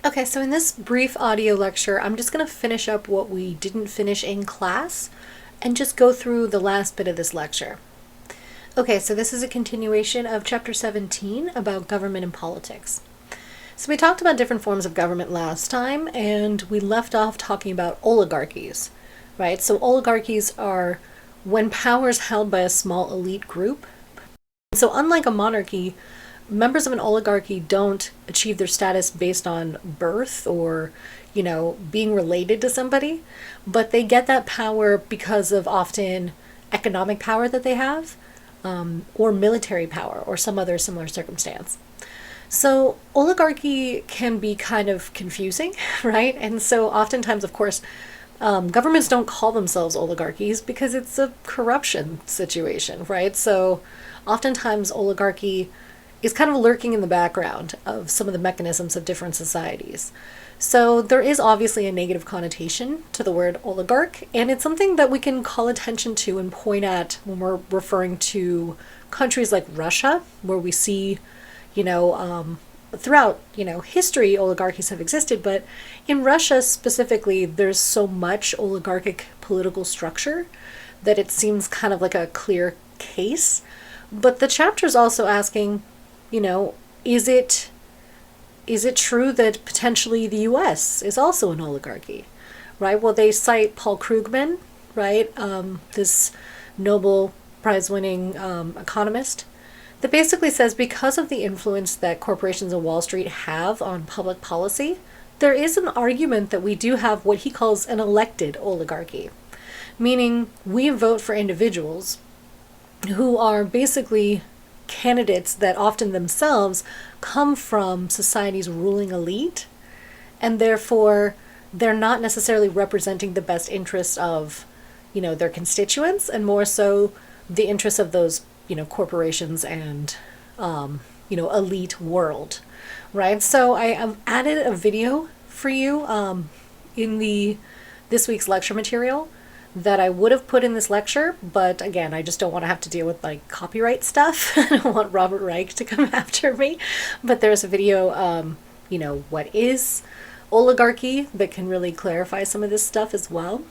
Okay, so in this brief audio lecture, I'm just going to finish up what we didn't finish in class and just go through the last bit of this lecture. Okay, so this is a continuation of chapter 17 about government and politics. So we talked about different forms of government last time, and we left off talking about oligarchies, right? So oligarchies are when power is held by a small elite group. So unlike a monarchy, members of an oligarchy don't achieve their status based on birth or, being related to somebody, but they get that power because of often economic power that they have, or military power, or some other similar circumstance. So oligarchy can be kind of confusing, right? And so oftentimes, of course, governments don't call themselves oligarchies because it's a corruption situation, right? So oftentimes oligarchy is kind of lurking in the background of some of the mechanisms of different societies. So there is obviously a negative connotation to the word oligarch, and it's something that we can call attention to and point at when we're referring to countries like Russia, where we see, throughout, history, oligarchies have existed, but in Russia specifically, there's so much oligarchic political structure that it seems kind of like a clear case. But the chapter is also asking, is it true that potentially the U.S. is also an oligarchy, right? Well, they cite Paul Krugman, right? This Nobel Prize-winning economist that basically says because of the influence that corporations and Wall Street have on public policy, there is an argument that we do have what he calls an elected oligarchy, meaning we vote for individuals who are basically candidates that often themselves come from society's ruling elite, and therefore they're not necessarily representing the best interests of, their constituents, and more so the interests of those, corporations and, elite world, right? So I added a video for you in this week's lecture material that I would have put in this lecture, but again, I just don't want to have to deal with copyright stuff. I don't want Robert Reich to come after me. But there's a video, what is oligarchy, that can really clarify some of this stuff as well.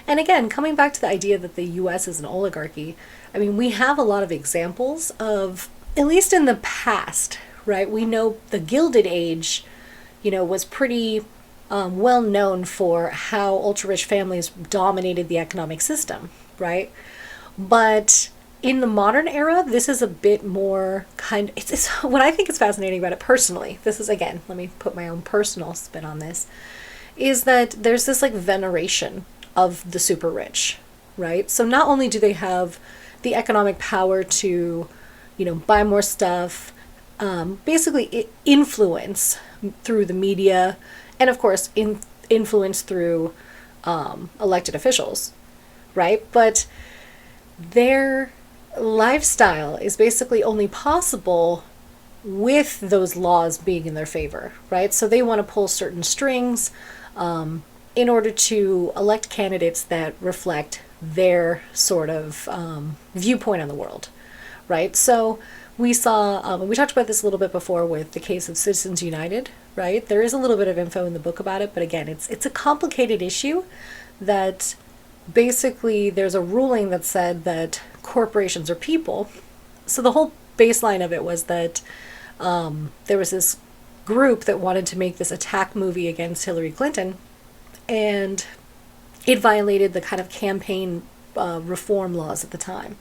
And again, coming back to the idea that the US is an oligarchy, we have a lot of examples of, at least in the past, right? We know the Gilded Age, was pretty well known for how ultra-rich families dominated the economic system, right? But in the modern era, this is a bit more it's what I think is fascinating about it personally. This is, again, let me put my own personal spin on this, is that there's this veneration of the super rich, right? So not only do they have the economic power to, buy more stuff, basically influence through the media, and of course, influence through elected officials, right? But their lifestyle is basically only possible with those laws being in their favor, right? So they want to pull certain strings in order to elect candidates that reflect their sort of viewpoint on the world, right? So we saw, we talked about this a little bit before with the case of Citizens United, right? There is a little bit of info in the book about it, but again, it's a complicated issue that basically there's a ruling that said that corporations are people. So the whole baseline of it was that there was this group that wanted to make this attack movie against Hillary Clinton, and it violated the kind of campaign reform laws at the time.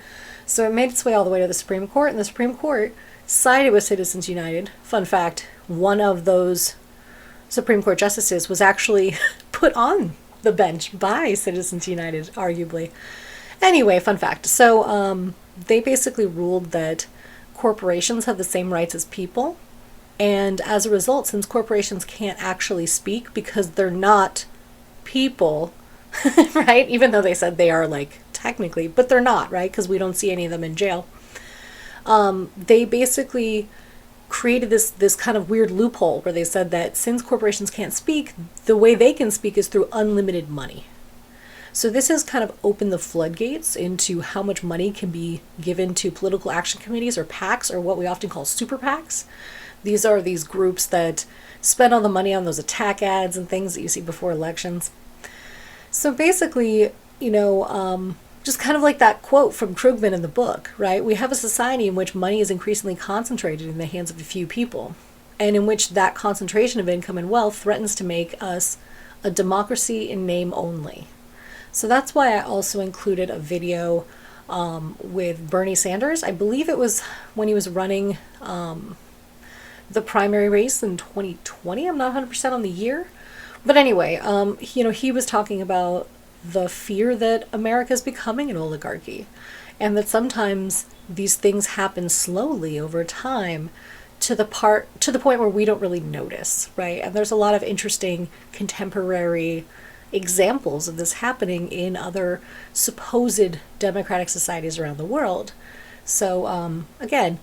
So it made its way all the way to the Supreme Court, and the Supreme Court sided with Citizens United. Fun fact, one of those Supreme Court justices was actually put on the bench by Citizens United, arguably. Anyway, fun fact. So they basically ruled that corporations have the same rights as people, and as a result, since corporations can't actually speak because they're not people, right? Even though they said they are technically, but they're not, right? Because we don't see any of them in jail. They basically created this kind of weird loophole where they said that since corporations can't speak, the way they can speak is through unlimited money. So this has kind of opened the floodgates into how much money can be given to political action committees or PACs, or what we often call super PACs. These are these groups that spend all the money on those attack ads and things that you see before elections. So basically, just kind of like that quote from Krugman in the book, right? We have a society in which money is increasingly concentrated in the hands of a few people, and in which that concentration of income and wealth threatens to make us a democracy in name only. So that's why I also included a video with Bernie Sanders. I believe it was when he was running the primary race in 2020. I'm not 100% on the year. But anyway, he was talking about the fear that America is becoming an oligarchy, and that sometimes these things happen slowly over time to the point where we don't really notice, right? And there's a lot of interesting contemporary examples of this happening in other supposed democratic societies around the world. So again,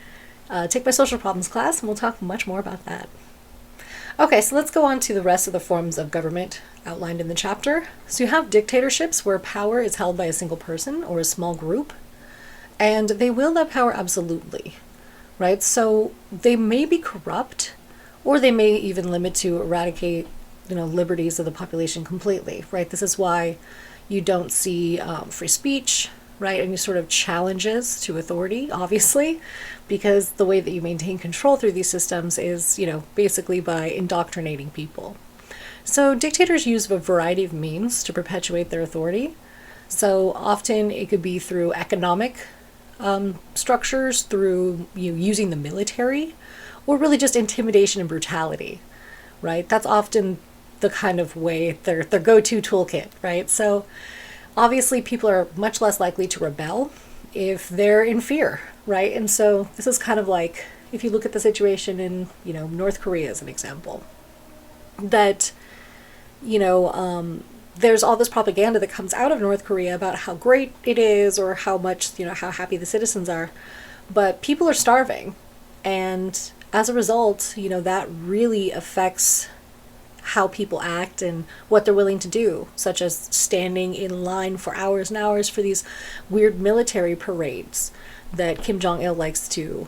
take my social problems class and we'll talk much more about that. Okay, so let's go on to the rest of the forms of government outlined in the chapter. So you have dictatorships where power is held by a single person or a small group, and they wield that power absolutely, right? So they may be corrupt, or they may even limit to eradicate liberties of the population completely, right? This is why you don't see free speech, right? Any sort of challenges to authority, obviously, because the way that you maintain control through these systems is, basically by indoctrinating people. So dictators use a variety of means to perpetuate their authority. So often it could be through economic structures, through using the military, or really just intimidation and brutality, right? That's often the kind of way, their go-to toolkit, right? So obviously people are much less likely to rebel if they're in fear, right? And so this is kind of like, if you look at the situation in, North Korea as an example, that, there's all this propaganda that comes out of North Korea about how great it is, or how much, how happy the citizens are, but people are starving. And as a result, that really affects how people act and what they're willing to do, such as standing in line for hours and hours for these weird military parades that Kim Jong-il likes to,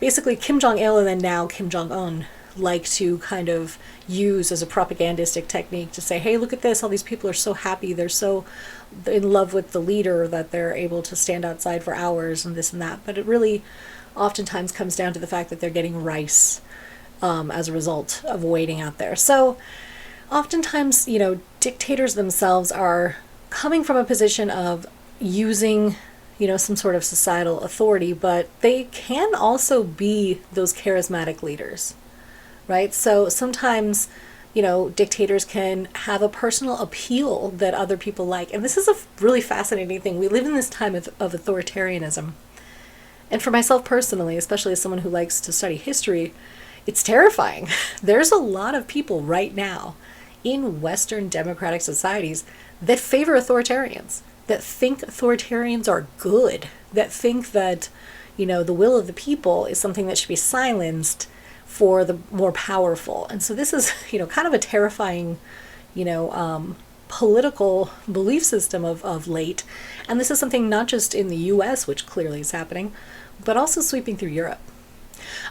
basically Kim Jong-il and then now Kim Jong-un like to kind of use as a propagandistic technique to say, hey, look at this, all these people are so happy, they're so in love with the leader that they're able to stand outside for hours and this and that. But it really oftentimes comes down to the fact that they're getting rice as a result of waiting out there. So oftentimes, dictators themselves are coming from a position of using, some sort of societal authority, but they can also be those charismatic leaders, right? So sometimes, dictators can have a personal appeal that other people like. And this is a really fascinating thing. We live in this time of authoritarianism. And for myself personally, especially as someone who likes to study history, it's terrifying. There's a lot of people right now in Western democratic societies that favor authoritarians, that think authoritarians are good, that think that, the will of the people is something that should be silenced for the more powerful. And so this is, kind of a terrifying, political belief system of late. And this is something not just in the US, which clearly is happening, but also sweeping through Europe.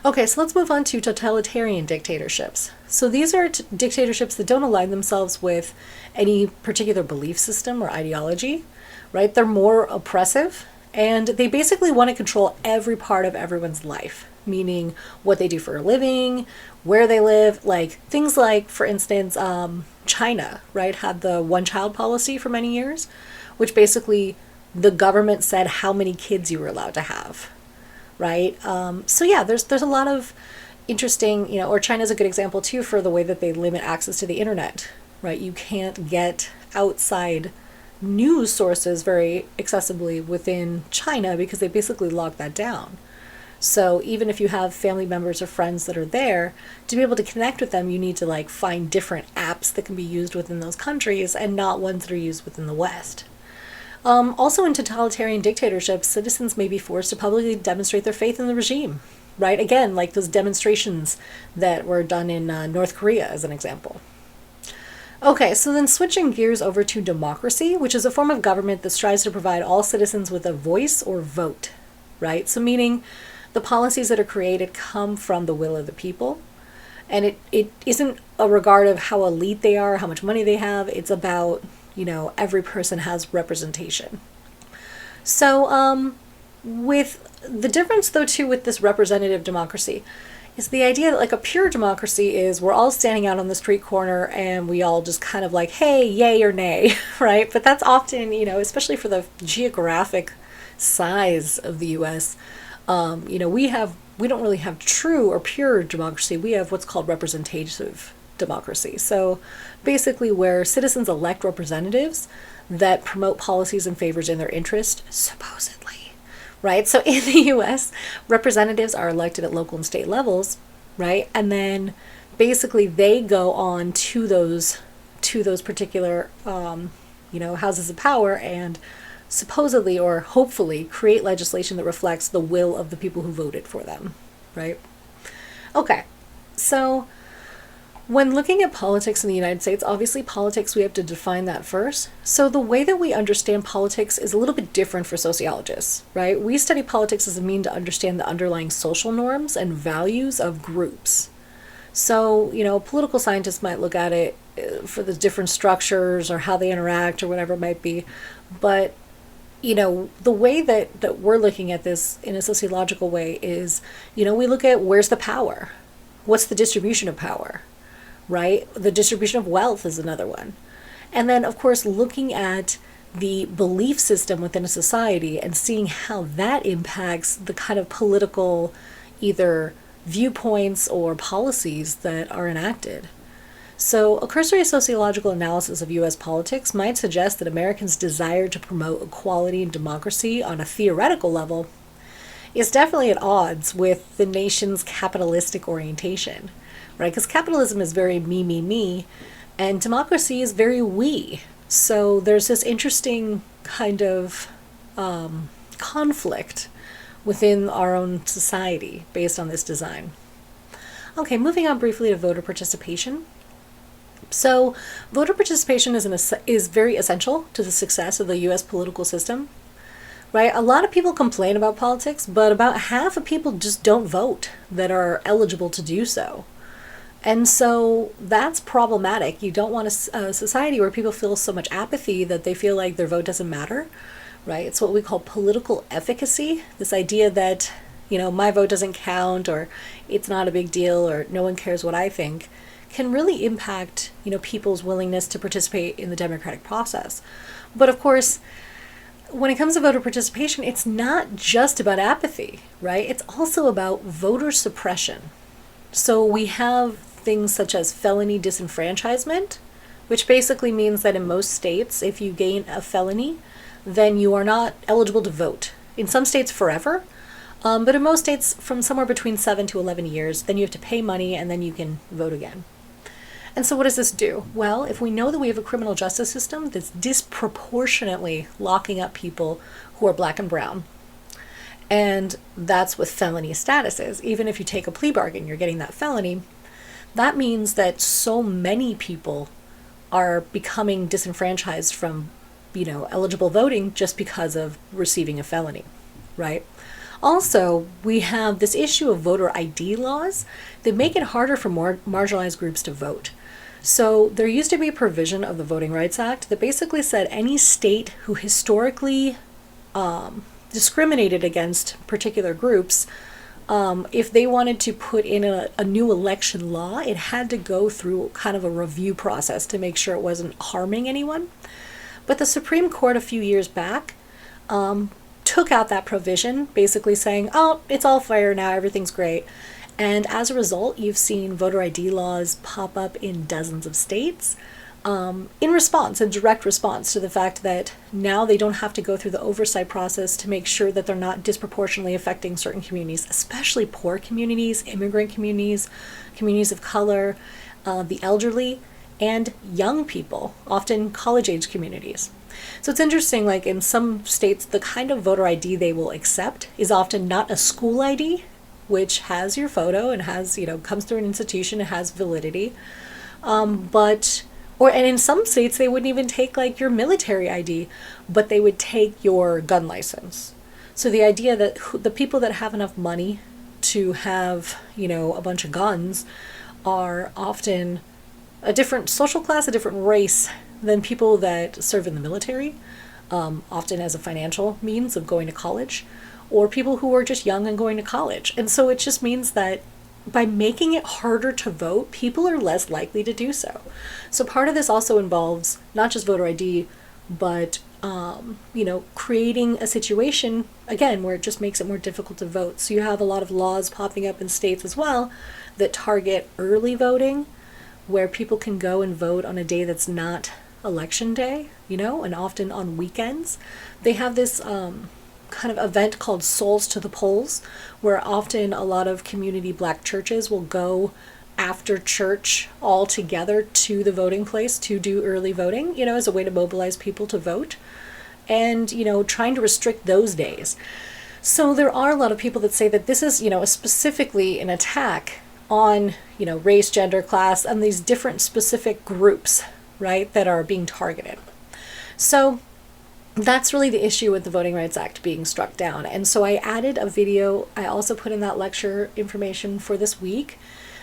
Okay, so let's move on to totalitarian dictatorships. So these are dictatorships that don't align themselves with any particular belief system or ideology, right? They're more oppressive, and they basically want to control every part of everyone's life, meaning what they do for a living, where they live, like things like, for instance, China, right, had the one-child policy for many years, which basically the government said how many kids you were allowed to have. Right. So yeah, there's a lot of interesting, or China's a good example too for the way that they limit access to the internet. Right. You can't get outside news sources very accessibly within China because they basically lock that down. So even if you have family members or friends that are there, to be able to connect with them, you need to find different apps that can be used within those countries and not ones that are used within the West. Also in totalitarian dictatorships, citizens may be forced to publicly demonstrate their faith in the regime, right? Again, like those demonstrations that were done in North Korea as an example. Okay, so then switching gears over to democracy, which is a form of government that strives to provide all citizens with a voice or vote, right? So meaning the policies that are created come from the will of the people. And it isn't a regard of how elite they are, how much money they have. It's about, every person has representation. So, with the difference, though, too, with this representative democracy is the idea that, like, a pure democracy is we're all standing out on the street corner and we all just kind of like, hey, yay or nay, right? But that's often, especially for the geographic size of the U.S., we don't really have true or pure democracy. We have what's called representative democracy. So basically where citizens elect representatives that promote policies and favors in their interest, supposedly, right? So in the US, representatives are elected at local and state levels, right? And then basically they go on to those particular, houses of power and supposedly or hopefully create legislation that reflects the will of the people who voted for them, right? Okay, so when looking at politics in the United States, obviously politics, we have to define that first. So the way that we understand politics is a little bit different for sociologists, right? We study politics as a mean to understand the underlying social norms and values of groups. So, political scientists might look at it for the different structures or how they interact or whatever it might be, but the way that we're looking at this in a sociological way is, we look at where's the power? What's the distribution of power, right? The distribution of wealth is another one. And then, of course, looking at the belief system within a society and seeing how that impacts the kind of political either viewpoints or policies that are enacted. So, a cursory sociological analysis of U.S. politics might suggest that Americans' desire to promote equality and democracy on a theoretical level is definitely at odds with the nation's capitalistic orientation, right? Because capitalism is very me, me, me, and democracy is very we. So, there's this interesting kind of conflict within our own society based on this design. Okay, moving on briefly to voter participation. So, voter participation is very essential to the success of the U.S. political system, right? A lot of people complain about politics, but about half of people just don't vote that are eligible to do so. And so that's problematic. You don't want a society where people feel so much apathy that they feel like their vote doesn't matter, right? It's what we call political efficacy, this idea that, my vote doesn't count or it's not a big deal or no one cares what I think, can really impact, people's willingness to participate in the democratic process. But of course, when it comes to voter participation, it's not just about apathy, right? It's also about voter suppression. So we have things such as felony disenfranchisement, which basically means that in most states, if you gain a felony, then you are not eligible to vote. In some states, forever. But in most states, from somewhere between 7 to 11 years, then you have to pay money and then you can vote again. And so what does this do? Well, if we know that we have a criminal justice system that's disproportionately locking up people who are black and brown, and that's with felony statuses, even if you take a plea bargain, you're getting that felony, that means that so many people are becoming disenfranchised from, eligible voting just because of receiving a felony, right? Also, we have this issue of voter ID laws that make it harder for more marginalized groups to vote. So there used to be a provision of the Voting Rights Act that basically said any state who historically discriminated against particular groups, if they wanted to put in a new election law, it had to go through kind of a review process to make sure it wasn't harming anyone. But the Supreme Court a few years back took out that provision, basically saying, oh, it's all fair now, everything's great. And as a result, you've seen voter ID laws pop up in dozens of states in direct response to the fact that now they don't have to go through the oversight process to make sure that they're not disproportionately affecting certain communities, especially poor communities, immigrant communities, communities of color, the elderly, and young people, often college-age communities. So it's interesting, like in some states, the kind of voter ID they will accept is often not a school ID, which has your photo and has, comes through an institution and has validity. And in some states, they wouldn't even take like your military ID, but they would take your gun license. So the idea that the people that have enough money to have, a bunch of guns are often a different social class, a different race than people that serve in the military, often as a financial means of going to college, or people who are just young and going to college. And so it just means that by making it harder to vote, people are less likely to do so. So part of this also involves not just voter ID, but creating a situation, again, where it just makes it more difficult to vote. So you have a lot of laws popping up in states as well that target early voting, where people can go and vote on a day that's not election day, and often on weekends. They have this kind of event called Souls to the Polls, where often a lot of community Black churches will go after church all together to the voting place to do early voting, as a way to mobilize people to vote, and, trying to restrict those days. So there are a lot of people that say that this is, specifically an attack on, race, gender, class, and these different specific groups, right, that are being targeted. So that's really the issue with the Voting Rights Act being struck down. And so I added a video, I also put in that lecture information for this week,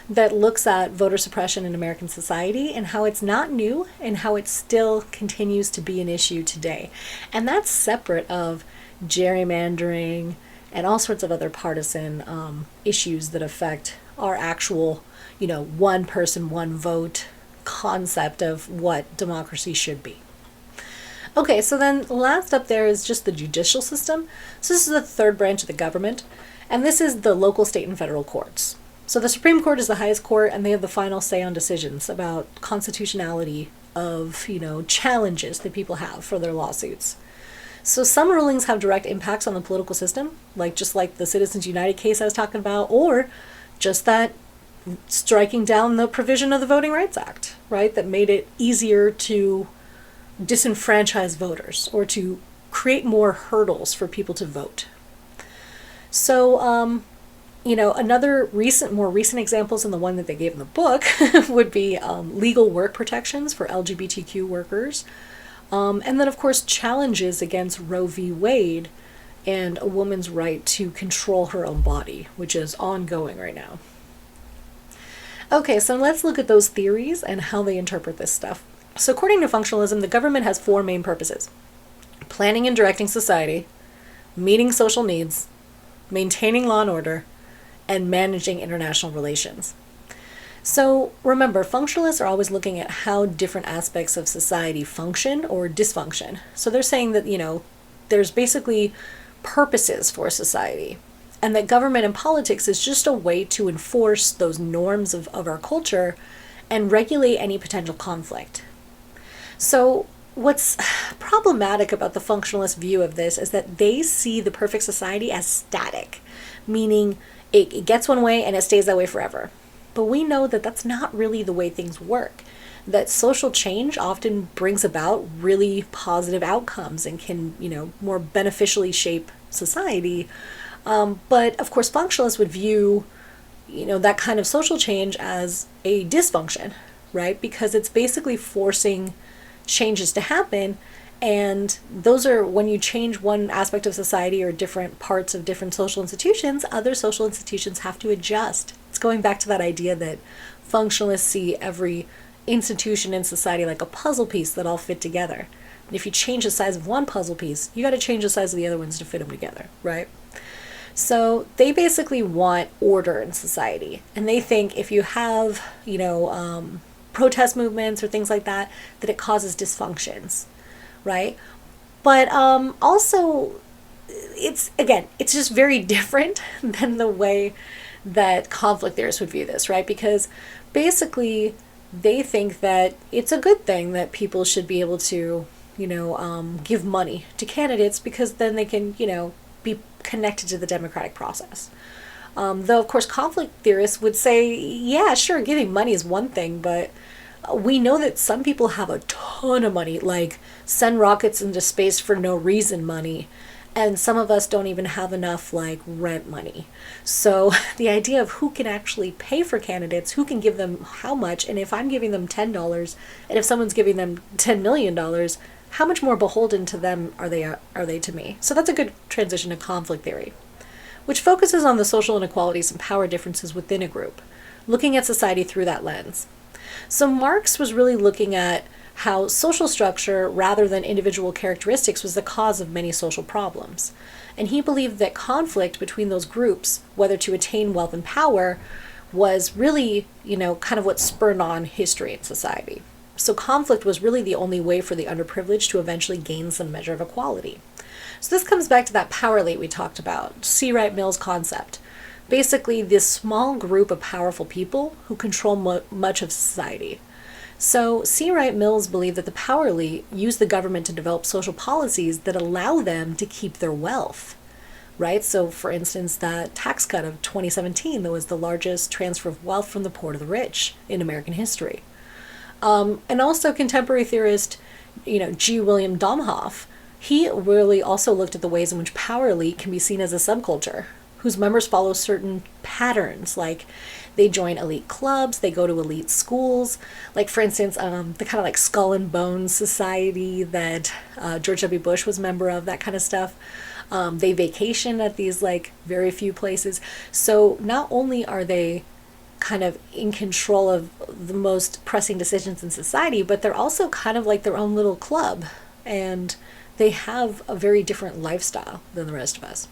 that looks at voter suppression in American society and how it's not new and how it still continues to be an issue today. And that's separate of gerrymandering and all sorts of other partisan issues that affect our actual, one person, one vote concept of what democracy should be. Okay, so then last up there is just the judicial system. So this is the third branch of the government, and this is the local, state, and federal courts. So the Supreme Court is the highest court, and they have the final say on decisions about constitutionality of, challenges that people have for their lawsuits. So some rulings have direct impacts on the political system, just like the Citizens United case I was talking about, or just that striking down the provision of the Voting Rights Act, right, that made it easier to disenfranchise voters or to create more hurdles for people to vote. So, another more recent examples, and the one that they gave in the book, would be legal work protections for LGBTQ workers. And then, of course, challenges against Roe v. Wade and a woman's right to control her own body, which is ongoing right now. Okay, so let's look at those theories and how they interpret this stuff. So according to functionalism, the government has four main purposes: planning and directing society, meeting social needs, maintaining law and order, and managing international relations. So remember, functionalists are always looking at how different aspects of society function or dysfunction. So they're saying that, there's basically purposes for society, and that government and politics is just a way to enforce those norms of our culture and regulate any potential conflict. So what's problematic about the functionalist view of this is that they see the perfect society as static, meaning it gets one way and it stays that way forever. But we know that that's not really the way things work, that social change often brings about really positive outcomes and can, more beneficially shape society. But of course, functionalists would view, that kind of social change as a dysfunction, right? Because it's basically forcing changes to happen, and those are when you change one aspect of society or different parts of different social institutions, other social institutions have to adjust. It's going back to that idea that functionalists see every institution in society like a puzzle piece that all fit together. And if you change the size of one puzzle piece, you got to change the size of the other ones to fit them together, right? So they basically want order in society, and they think if you have, protest movements or things like that, that it causes dysfunctions, right? But also, it's just very different than the way that conflict theorists would view this, right? Because basically, they think that it's a good thing that people should be able to, give money to candidates, because then they can, be connected to the democratic process. Though, of course, conflict theorists would say, yeah, sure, giving money is one thing, but we know that some people have a ton of money, like send rockets into space for no reason money, and some of us don't even have enough, rent money. So the idea of who can actually pay for candidates, who can give them how much, and if I'm giving them $10, and if someone's giving them $10 million, how much more beholden to them are they to me? So that's a good transition to conflict theory, which focuses on the social inequalities and power differences within a group, looking at society through that lens. So Marx was really looking at how social structure, rather than individual characteristics, was the cause of many social problems. And he believed that conflict between those groups, whether to attain wealth and power, was really, kind of what spurred on history in society. So conflict was really the only way for the underprivileged to eventually gain some measure of equality. So this comes back to that power elite we talked about, C. Wright Mill's concept. Basically, this small group of powerful people who control much of society. So C. Wright Mills believed that the power elite use the government to develop social policies that allow them to keep their wealth, right? So for instance, that tax cut of 2017, that was the largest transfer of wealth from the poor to the rich in American history. And also contemporary theorist, G. William Domhoff, he really also looked at the ways in which power elite can be seen as a subculture, whose members follow certain patterns, like they join elite clubs, they go to elite schools, like for instance, the kind of like Skull and Bones Society that George W. Bush was a member of, that kind of stuff. They vacation at these like very few places. So not only are they kind of in control of the most pressing decisions in society, but they're also kind of like their own little club, and they have a very different lifestyle than the rest of us.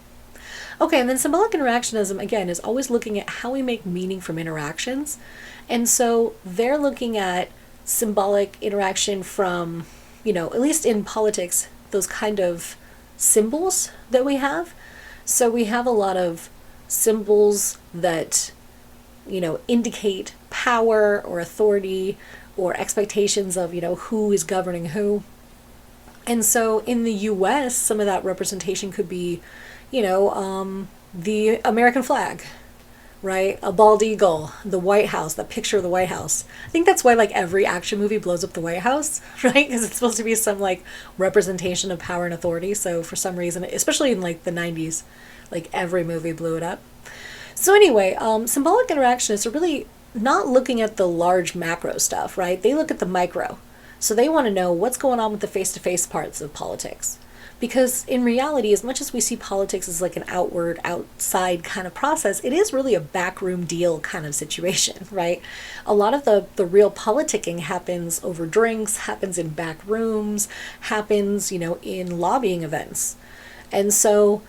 Okay, and then symbolic interactionism, again, is always looking at how we make meaning from interactions. And so they're looking at symbolic interaction from, at least in politics, those kind of symbols that we have. So we have a lot of symbols that, indicate power or authority or expectations of, who is governing who. And so in the US, some of that representation could be, the American flag, right? A bald eagle, the White House, the picture of the White House. I think that's why like every action movie blows up the White House, right? Because it's supposed to be some like representation of power and authority. So for some reason, especially in like the 90s, like every movie blew it up. So anyway, symbolic interactionists are really not looking at the large macro stuff, right? They look at the micro. So they want to know what's going on with the face-to-face parts of politics. Because in reality, as much as we see politics as like an outward, outside kind of process, it is really a backroom deal kind of situation, right? A lot of the real politicking happens over drinks, happens in back rooms, happens, in lobbying events. And so,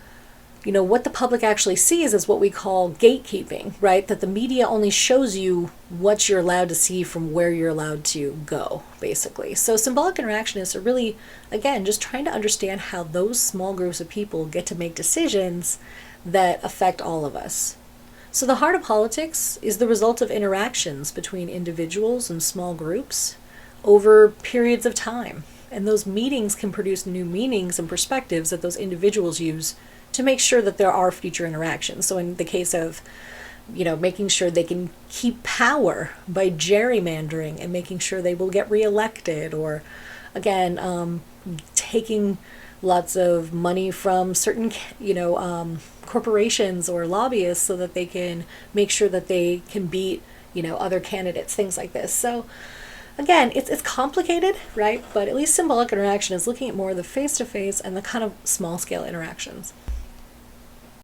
what the public actually sees is what we call gatekeeping, right? That the media only shows you what you're allowed to see from where you're allowed to go, basically. So symbolic interactionists are really, again, just trying to understand how those small groups of people get to make decisions that affect all of us. So the heart of politics is the result of interactions between individuals and small groups over periods of time. And those meetings can produce new meanings and perspectives that those individuals use to make sure that there are future interactions. So in the case of, making sure they can keep power by gerrymandering and making sure they will get reelected, or again, taking lots of money from certain, corporations or lobbyists so that they can make sure that they can beat, other candidates, things like this. So again, it's complicated, right? But at least symbolic interaction is looking at more of the face-to-face and the kind of small-scale interactions.